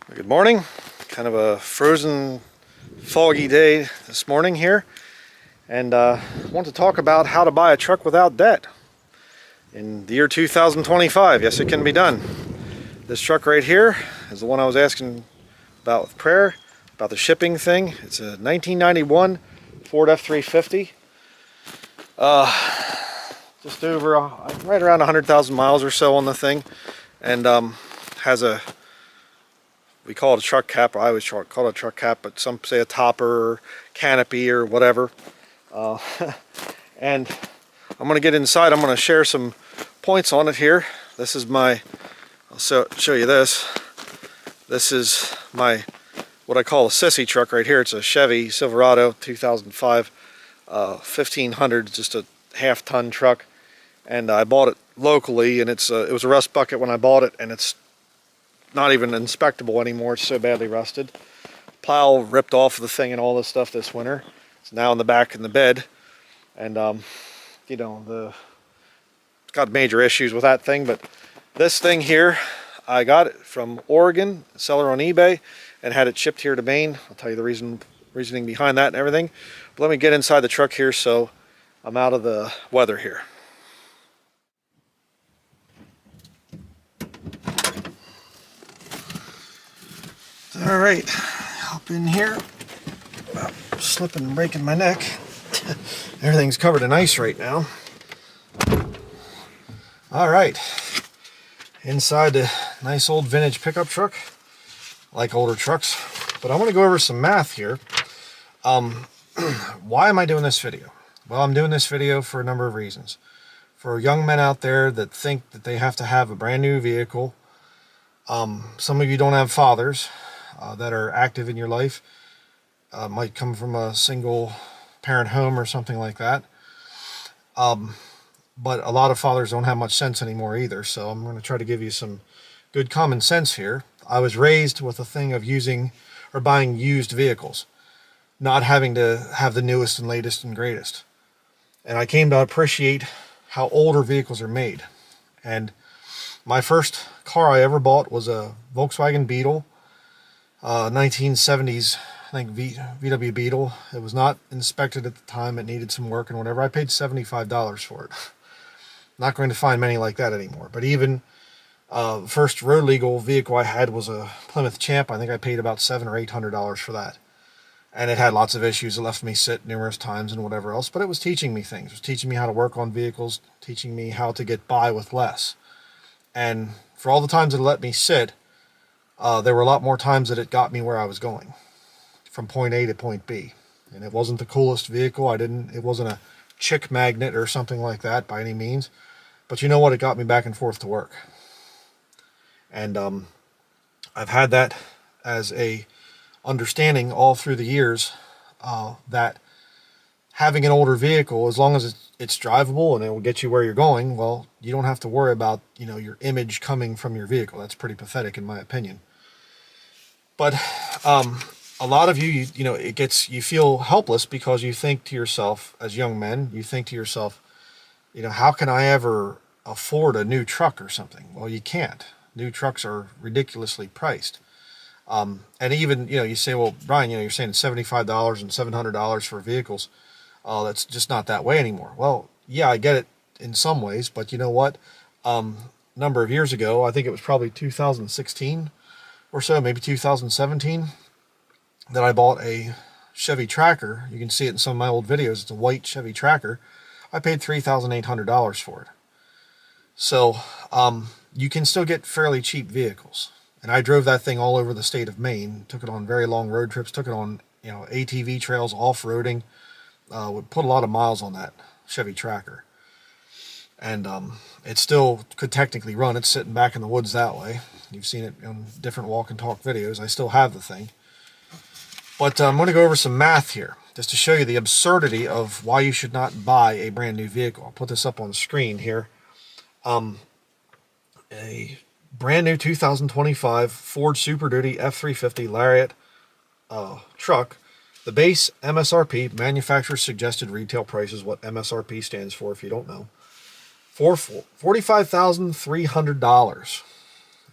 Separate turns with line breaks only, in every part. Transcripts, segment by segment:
Good morning. Kind of a frozen, foggy day this morning here, and I want to talk about how to buy a truck without debt in the year 2025. Yes, it can be done. This truck right here is the one I was asking about with prayer, about the shipping thing. It's a 1991 Ford F-350. Just over right around 100,000 miles or so on the thing, and has a, we call it a truck cap, or I always call it a truck cap, but some say a topper or canopy or whatever. And I'm going to get inside. I'm going to share some points on it here. This is my, I'll show you this. This is my, what I call a sissy truck right here. It's a Chevy Silverado 2005 1500, just a half-ton truck. And I bought it locally, and it was a rust bucket when I bought it, and it's not even inspectable anymore. It's so badly rusted. Plow ripped off of the thing and all this stuff this winter. It's now in the back in the bed, and you know, it's got major issues with that thing. But this thing here, I got it from Oregon, seller on eBay, and had it shipped here to Maine. I'll tell you the reasoning behind that and everything. But let me get inside the truck here so I'm out of the weather here. All right, hop in here. Slipping and breaking my neck. Everything's covered in ice right now. All right, inside the nice old vintage pickup truck. I like older trucks, but I want to go over some math here. Why am I doing this video? Well, I'm doing this video for a number of reasons. For young men out there that think that they have to have a brand new vehicle. Some of you don't have fathers that are active in your life. Might come from a single parent home or something like that. But a lot of fathers don't have much sense anymore either, so I'm going to try to give you some good common sense here. I was raised with a thing of using or buying used vehicles, not having to have the newest and latest and greatest. And I came to appreciate how older vehicles are made. And my first car I ever bought was a Volkswagen Beetle, 1970s, I think VW Beetle. It was not inspected at the time. It needed some work and whatever. I paid $75 for it. Not going to find many like that anymore. But even the first road legal vehicle I had was a Plymouth Champ. I think I paid about $700 or $800 for that. And it had lots of issues. It left me sit numerous times and whatever else. But it was teaching me things. It was teaching me how to work on vehicles, teaching me how to get by with less. And for all the times it let me sit, there were a lot more times that it got me where I was going, from point A to point B. And it wasn't the coolest vehicle. It wasn't a chick magnet or something like that by any means. But you know what? It got me back and forth to work. And I've had that as a understanding all through the years, that having an older vehicle, as long as it's drivable and it will get you where you're going, well, you don't have to worry about, you know, your image coming from your vehicle. That's pretty pathetic in my opinion. But a lot of you know, you feel helpless because you think to yourself, as young men, you think to yourself, you know, how can I ever afford a new truck or something? Well, you can't. New trucks are ridiculously priced. And even, you know, you say, well, Brian, you know, you're saying $75 and $700 for vehicles. That's just not that way anymore. Well, yeah, I get it in some ways, but you know what? Number of years ago, I think it was probably 2016 or so, maybe 2017, that I bought a Chevy Tracker. You can see it in some of my old videos. It's a white Chevy Tracker. I paid $3,800 for it. So, you can still get fairly cheap vehicles. And I drove that thing all over the state of Maine, took it on very long road trips, took it on, you know, ATV trails, off-roading. Would put a lot of miles on that Chevy Tracker. And it still could technically run. It's sitting back in the woods that way. You've seen it on different walk and talk videos. I still have the thing. But I'm going to go over some math here, just to show you the absurdity of why you should not buy a brand new vehicle. I'll put this up on the screen here. A brand new 2025 Ford Super Duty F-350 Lariat truck. The base MSRP, manufacturer's suggested retail price, is what MSRP stands for if you don't know, for $45,300.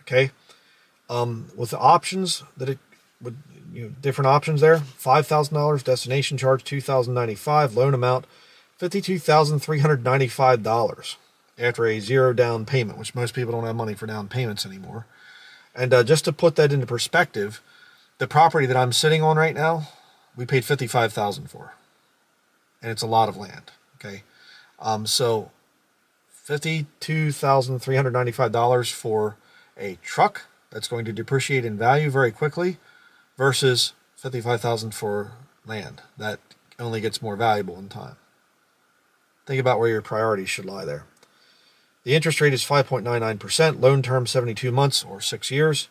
Okay, with the options that it would, different options there. $5,000 destination charge, $2,095 loan amount, $52,395 after a zero down payment, which most people don't have money for down payments anymore. And just to put that into perspective, the property that I'm sitting on right now, we paid $55,000 for, and it's a lot of land. Okay, so $52,395 for a truck that's going to depreciate in value very quickly, versus $55,000 for land that only gets more valuable in time. Think about where your priorities should lie there. The interest rate is 5.99%, loan term 72 months or 6 years.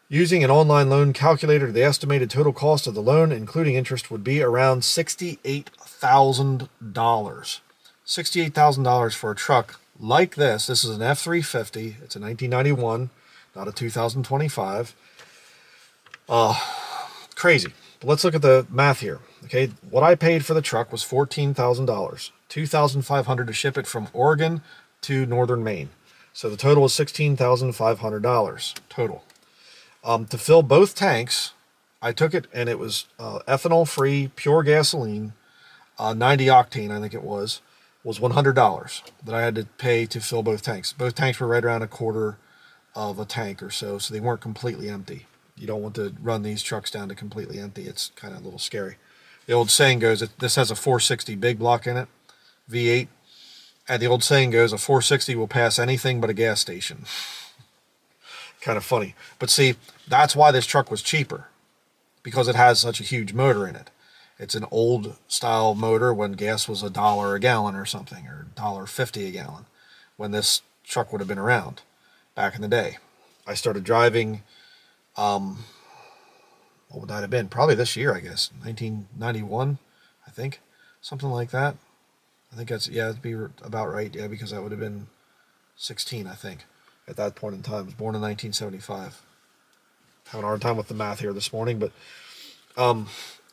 Using an online loan calculator, the estimated total cost of the loan, including interest, would be around $68,000. $68,000 for a truck like this. This is an F-350. It's a 1991, not a 2025. Crazy. But let's look at the math here. Okay, what I paid for the truck was $14,000, $2,500 to ship it from Oregon to northern Maine. So the total was $16,500 total. To fill both tanks, I took it, and it was ethanol-free, pure gasoline, 90 octane, I think it was $100 that I had to pay to fill both tanks. Both tanks were right around a quarter of a tank or so, so they weren't completely empty. You don't want to run these trucks down to completely empty. It's kind of a little scary. The old saying goes that this has a 460 big block in it, V8. And the old saying goes, a 460 will pass anything but a gas station. Kind of funny. But see, that's why this truck was cheaper, because it has such a huge motor in it. It's an old style motor when gas was $1 a gallon or something, or $1.50 a gallon, when this truck would have been around back in the day. I started driving, what would that have been? Probably this year, I guess, 1991, I think, something like that. I think that's, yeah, that'd be about right, yeah, because that would have been 16, I think, at that point in time. I was born in 1975. Having a hard time with the math here this morning, but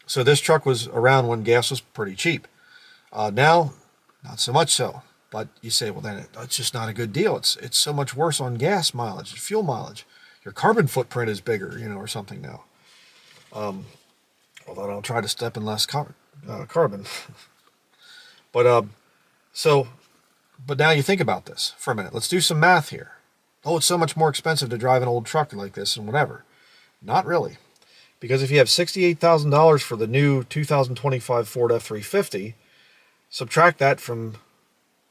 so this truck was around when gas was pretty cheap. Now, not so much so. But you say, well, then it's just not a good deal. It's so much worse on gas mileage, fuel mileage. Your carbon footprint is bigger, or something now. Although I'll try to step in less carbon. But now you think about this for a minute. Let's do some math here. Oh, it's so much more expensive to drive an old truck like this and whatever. Not really. Because if you have $68,000 for the new 2025 Ford F-350, subtract that from,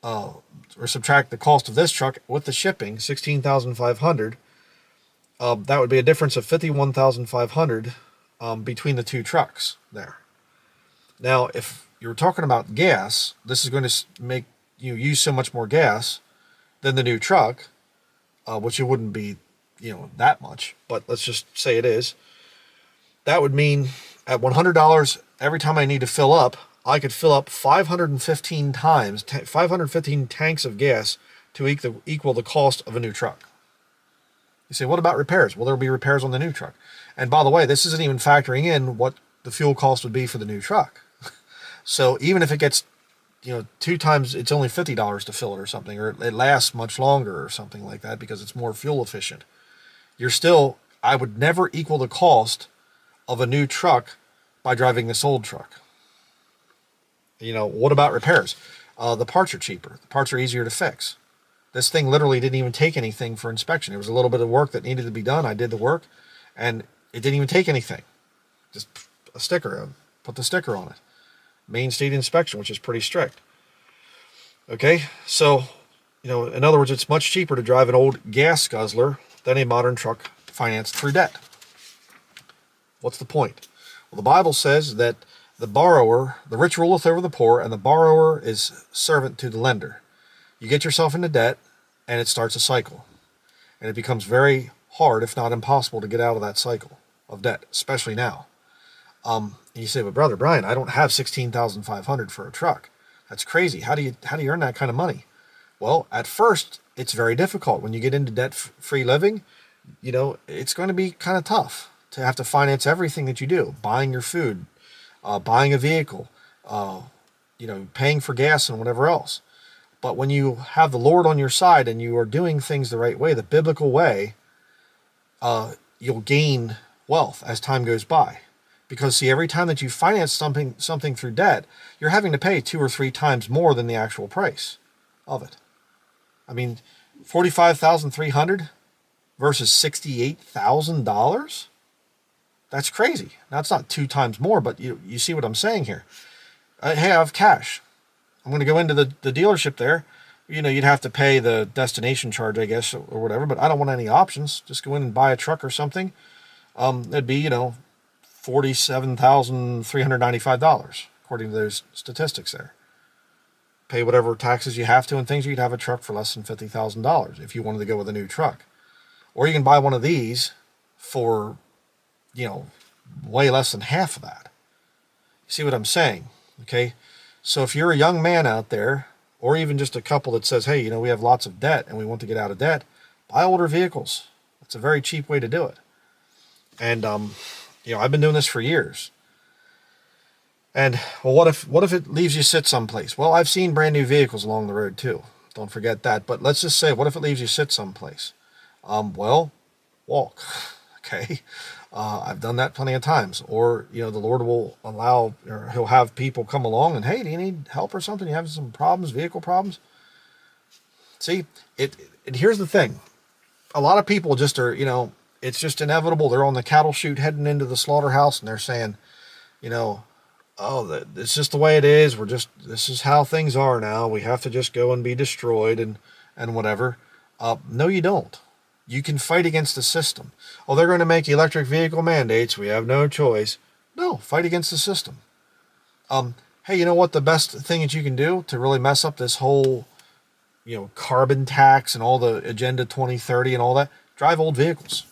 or subtract the cost of this truck with the shipping, $16,500, that would be a difference of $51,500 between the two trucks there. Now, if you're talking about gas, this is going to make you use so much more gas than the new truck, which it wouldn't be, that much, but let's just say it is. That would mean at $100 every time I need to fill up, I could fill up 515 times, 515 tanks of gas to equal the cost of a new truck. You say, what about repairs? Well, there will be repairs on the new truck. And by the way, this isn't even factoring in what the fuel cost would be for the new truck. So even if it gets, 2 times, it's only $50 to fill it or something, or it lasts much longer or something like that because it's more fuel efficient. I would never equal the cost of a new truck by driving this old truck. What about repairs? The parts are cheaper. The parts are easier to fix. This thing literally didn't even take anything for inspection. It was a little bit of work that needed to be done. I did the work, and it didn't even take anything. Just a sticker. Put the sticker on it. Maine State inspection, which is pretty strict. Okay, so, in other words, it's much cheaper to drive an old gas guzzler than a modern truck financed through debt. What's the point? Well, the Bible says that the rich ruleth over the poor, and the borrower is servant to the lender. You get yourself into debt, and it starts a cycle. And it becomes very hard, if not impossible, to get out of that cycle of debt, especially now. And you say, but Brother Brian, I don't have $16,500 for a truck. That's crazy. How do you earn that kind of money? Well, at first, it's very difficult. When you get into debt-free living, it's going to be kind of tough to have to finance everything that you do. Buying your food, buying a vehicle, paying for gas and whatever else. But when you have the Lord on your side and you are doing things the right way, the biblical way, you'll gain wealth as time goes by. Because see, every time that you finance something through debt, you're having to pay 2 or 3 times more than the actual price of it. I mean, $45,300 versus $68,000. That's crazy. Now it's not 2 times more, but you see what I'm saying here. Hey, I have cash. I'm going to go into the dealership there. You'd have to pay the destination charge, I guess, or whatever. But I don't want any options. Just go in and buy a truck or something. It'd be $47,395 according to those statistics there. Pay whatever taxes you have to and things. You'd have a truck for less than $50,000 if you wanted to go with a new truck. Or you can buy one of these for, way less than half of that. You see what I'm saying? Okay. So if you're a young man out there, or even just a couple that says, hey, we have lots of debt and we want to get out of debt, buy older vehicles. It's a very cheap way to do it. And, I've been doing this for years. And, well, what if it leaves you sit someplace? Well, I've seen brand new vehicles along the road too. Don't forget that. But let's just say, what if it leaves you sit someplace? Well, walk. Okay. I've done that plenty of times. Or, the Lord will allow, or he'll have people come along and, hey, do you need help or something? You have some problems, vehicle problems? See, here's the thing. A lot of people just are, it's just inevitable. They're on the cattle chute heading into the slaughterhouse and they're saying, oh, it's just the way it is. This is how things are now. We have to just go and be destroyed and whatever. No, you don't. You can fight against the system. Oh, they're going to make electric vehicle mandates. We have no choice. No, fight against the system. Hey, you know what? The best thing that you can do to really mess up this whole, carbon tax and all the Agenda 2030 and all that, drive old vehicles.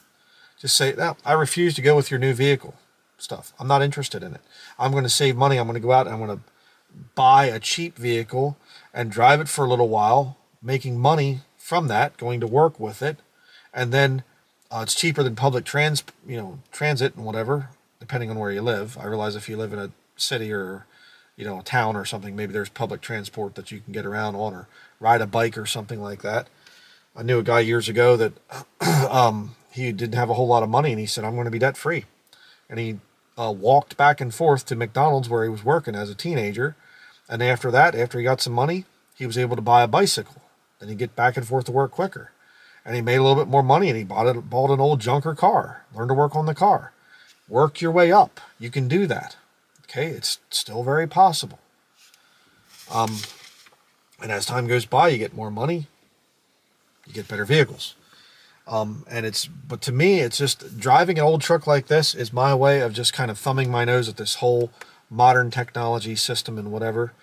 Just say, no, I refuse to go with your new vehicle stuff. I'm not interested in it. I'm going to save money. I'm going to go out and I'm going to buy a cheap vehicle and drive it for a little while, making money from that, going to work with it. And then it's cheaper than public transit and whatever, depending on where you live. I realize if you live in a city or, a town or something, maybe there's public transport that you can get around on or ride a bike or something like that. I knew a guy years ago that he didn't have a whole lot of money, and he said, I'm going to be debt free. And he walked back and forth to McDonald's where he was working as a teenager. And after that, after he got some money, he was able to buy a bicycle. Then he'd get back and forth to work quicker. And he made a little bit more money, and he bought an old junker car. Learn to work on the car. Work your way up. You can do that. Okay, it's still very possible. And as time goes by, you get more money. You get better vehicles. But to me, it's just driving an old truck like this is my way of just kind of thumbing my nose at this whole modern technology system and whatever.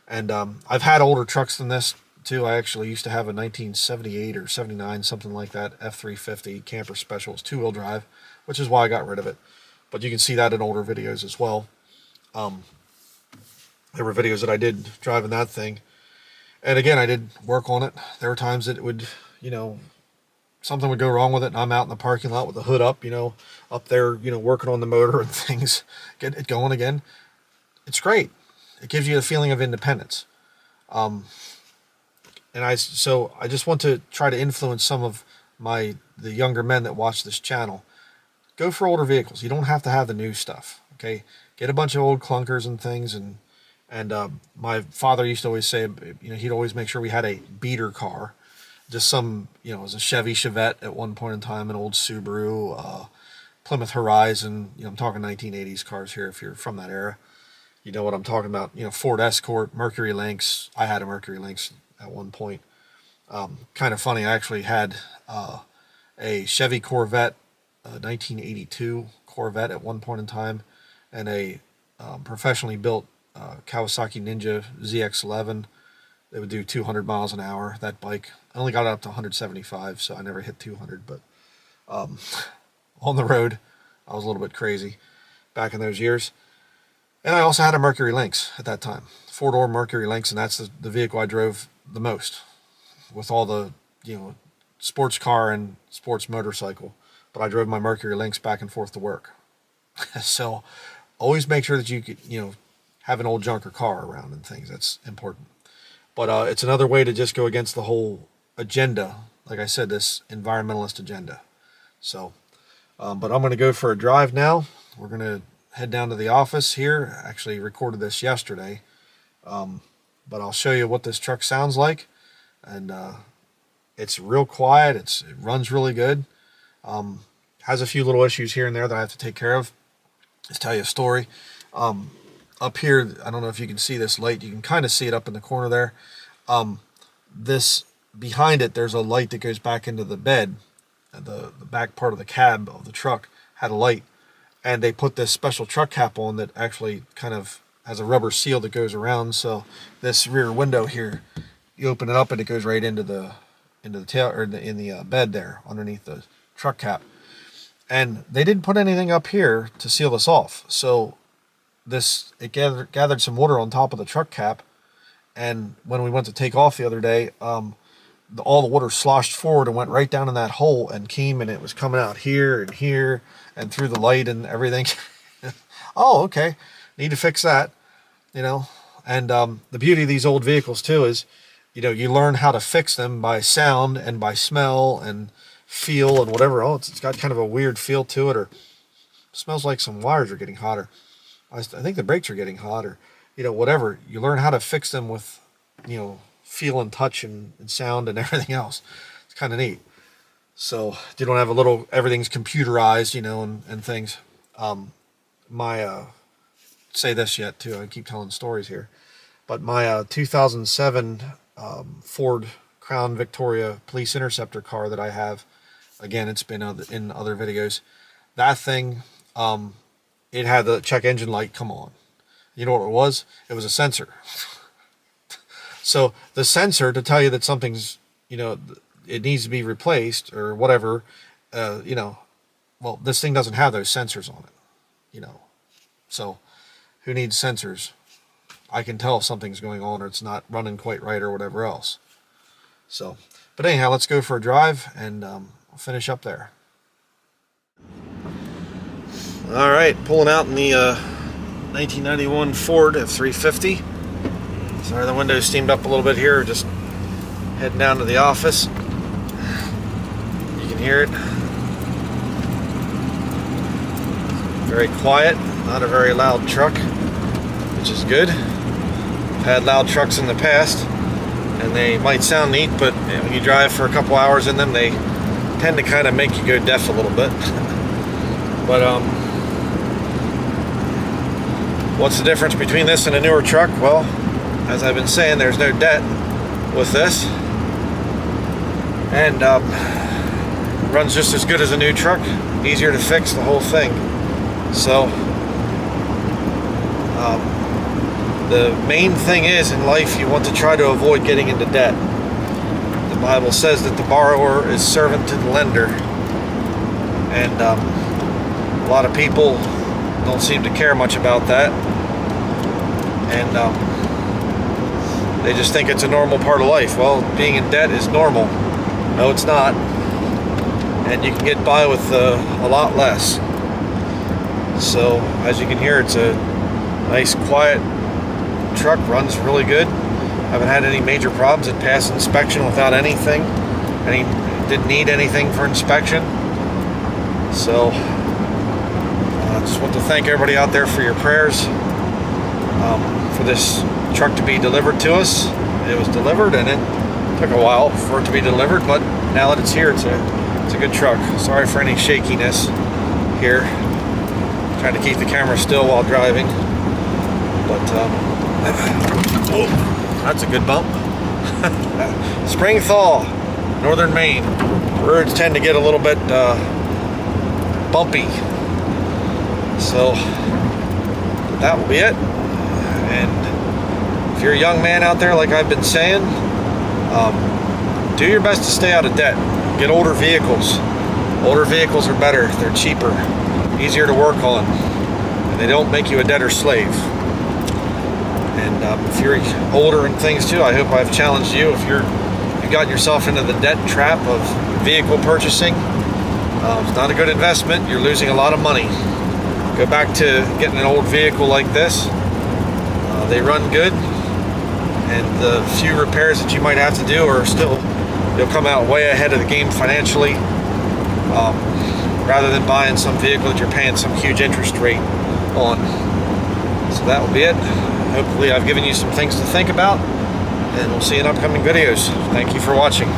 And I've had older trucks than this too. I actually used to have a 1978 or 79, something like that, F-350 camper special. It's 2-wheel drive, which is why I got rid of it. But you can see that in older videos as well. There were videos that I did driving that thing. And again, I did work on it. There were times that it would, something would go wrong with it, and I'm out in the parking lot with the hood up, up there, working on the motor and things, get it going again. It's great. It gives you a feeling of independence. So I just want to try to influence some of the younger men that watch this channel. Go for older vehicles. You don't have to have the new stuff. Okay, get a bunch of old clunkers and things. And my father used to always say, he'd always make sure we had a beater car. Just some, it was a Chevy Chevette at one point in time, an old Subaru, Plymouth Horizon. I'm talking 1980s cars here. If you're from that era, you know what I'm talking about. Ford Escort, Mercury Lynx. I had a Mercury Lynx at one point. Kind of funny. I actually had a Chevy Corvette, 1982 Corvette at one point in time, and a professionally built Kawasaki Ninja ZX-11. They would do 200 miles an hour. That bike, I only got it up to 175, so I never hit 200. But on the road, I was a little bit crazy back in those years. And I also had a Mercury Lynx at that time, 4-door Mercury Lynx, and that's the vehicle I drove the most, with all the sports car and sports motorcycle. But I drove my Mercury Lynx back and forth to work. So always make sure that you could, have an old junker car around and things. That's important. But it's another way to just go against the whole agenda. Like I said, this environmentalist agenda. So But I'm going to go for a drive now. We're going to head down to the office here. Actually recorded this yesterday. But I'll show you what this truck sounds like. And it's real quiet. It runs really good. Has a few little issues here and there that I have to take care of. Just tell you a story. Up here, I don't know if you can see this light. You can kind of see it up in the corner there. This behind it, there's a light that goes back into the bed. The back part of the cab of the truck had a light, and they put this special truck cap on that actually kind of has a rubber seal that goes around. So this rear window here, you open it up and it goes right into the tail, or in the bed there underneath the truck cap. And they didn't put anything up here to seal this off. So it gathered some water on top of the truck cap, and when we went to take off the other day, all the water sloshed forward and went right down in that hole and came, and it was coming out here and through the light and everything. Oh, okay. Need to fix that, And the beauty of these old vehicles too is, you learn how to fix them by sound and by smell and feel and whatever. Oh, it's got kind of a weird feel to it, or smells like some wires are getting hotter. I think the brakes are getting hot, or whatever. You learn how to fix them with feel and touch and sound and everything else. It's kind of neat. So you don't have everything's computerized, and things. Say this yet too. I keep telling stories here, but my 2007 Ford Crown Victoria Police Interceptor car that I have, again, it's been in other videos. That thing, it had the check engine light come on. You know what it was? It was a sensor. So the sensor, to tell you that something's, it needs to be replaced or whatever, well, this thing doesn't have those sensors on it, So who needs sensors? I can tell if something's going on or it's not running quite right or whatever else. So, but anyhow, let's go for a drive and I'll finish up there. All right, pulling out in the 1991 Ford F350. Sorry, the windows steamed up a little bit here. Just heading down to the office. You can hear it. Very quiet, not a very loud truck, which is good. I've had loud trucks in the past, and they might sound neat, but when you drive for a couple hours in them, they tend to kind of make you go deaf a little bit. But what's the difference between this and a newer truck? Well, as I've been saying, there's no debt with this, and runs just as good as a new truck. Easier to fix, the whole thing. So the main thing is, in life, you want to try to avoid getting into debt. The Bible says that the borrower is servant to the lender, and a lot of people don't seem to care much about that, and they just think it's a normal part of life. Well, being in debt is normal. No, it's not. And you can get by with a lot less. So, as you can hear, it's a nice, quiet truck. Runs really good. Haven't had any major problems. It passed inspection without anything. Didn't need anything for inspection. So, I just want to thank everybody out there for your prayers for this truck to be delivered to us. It was delivered, and it took a while for it to be delivered, but now that it's here, it's a good truck. Sorry for any shakiness here. Trying to keep the camera still while driving, but oh, that's a good bump. Spring thaw, northern Maine. Roads tend to get a little bit bumpy, so that will be it. And if you're a young man out there, like I've been saying, do your best to stay out of debt. Get older vehicles. Older vehicles are better. They're cheaper, easier to work on, and they don't make you a debtor slave. And if you're older and things too, I hope I've challenged you. If you've gotten yourself into the debt trap of vehicle purchasing, it's not a good investment. You're losing a lot of money. Go back to getting an old vehicle like this. They run good, and the few repairs that you might have to do are still, you'll come out way ahead of the game financially. rather than buying some vehicle that you're paying some huge interest rate on. So that will be it. Hopefully I've given you some things to think about, and we'll see you in upcoming videos. Thank you for watching.